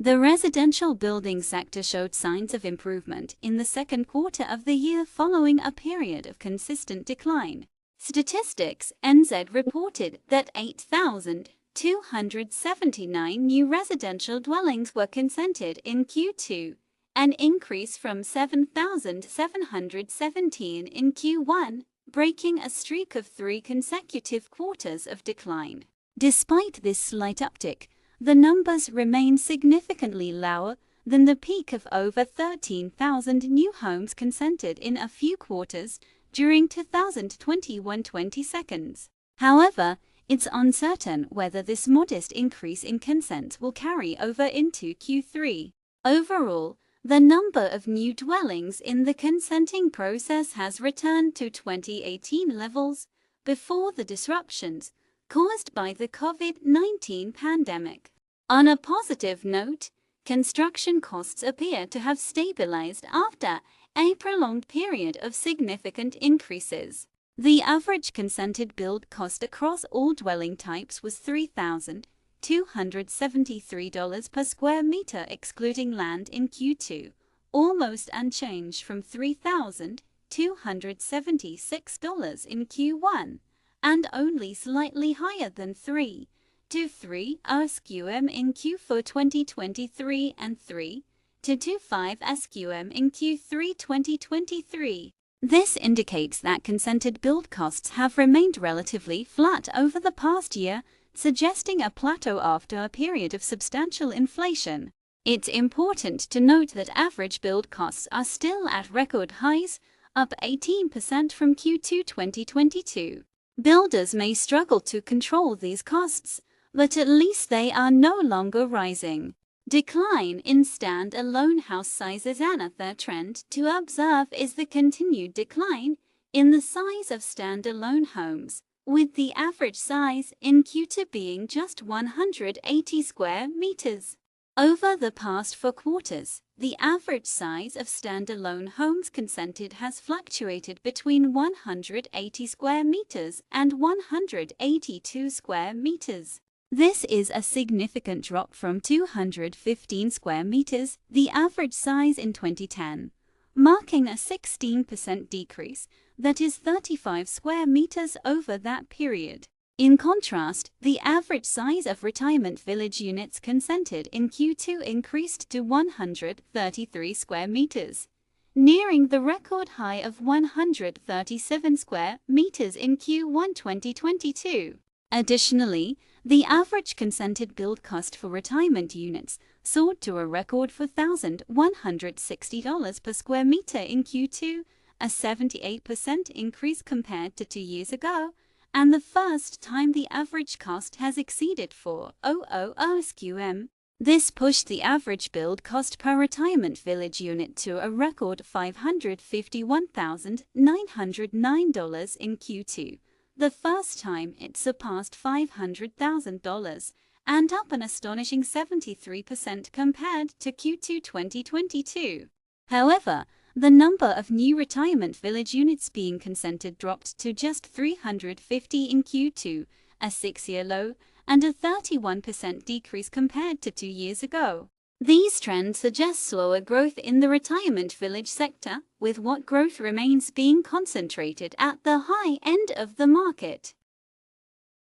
The residential building sector showed signs of improvement in the second quarter of the year following a period of consistent decline. Statistics NZ reported that 8,279 new residential dwellings were consented in Q2, an increase from 7,717 in Q1, breaking a streak of 3 consecutive quarters of decline. Despite this slight uptick, the numbers remain significantly lower than the peak of over 13,000 new homes consented in a few quarters during 2021-22. However, it's uncertain whether this modest increase in consent will carry over into Q3. Overall, the number of new dwellings in the consenting process has returned to 2018 levels before the disruptions caused by the COVID-19 pandemic. On a positive note, construction costs appear to have stabilized after a prolonged period of significant increases. The average consented build cost across all dwelling types was $3,273 per square meter excluding land in Q2, almost unchanged from $3,276 in Q1, and only slightly higher than 3 to 3 SQM in Q4 2023 and 3 to 25 SQM in Q3 2023. This indicates that consented build costs have remained relatively flat over the past year, suggesting a plateau after a period of substantial inflation. It's important to note that average build costs are still at record highs, up 18% from Q2 2022. Builders may struggle to control these costs, but at least they are no longer rising. Decline in stand-alone house sizes. Another trend to observe is the continued decline in the size of stand-alone homes, with the average size in Q2 being just 180 square meters. Over the past 4 quarters, the average size of stand-alone homes consented has fluctuated between 180 square meters and 182 square meters. This is a significant drop from 215 square meters, the average size in 2010, marking a 16% decrease, that is 35 square meters over that period. In contrast, the average size of retirement village units consented in Q2 increased to 133 square meters, nearing the record high of 137 square meters in Q1 2022. Additionally, the average consented build cost for retirement units soared to a record $4,160 per square meter in Q2, a 78% increase compared to 2 years ago, and the first time the average cost has exceeded $4,000 SQM. This pushed the average build cost per retirement village unit to a record $551,909 in Q2. The first time it surpassed $500,000, and up an astonishing 73% compared to Q2 2022. However, the number of new retirement village units being consented dropped to just 350 in Q2, a 6-year low, and a 31% decrease compared to 2 years ago. These trends suggest slower growth in the retirement village sector, with what growth remains being concentrated at the high end of the market.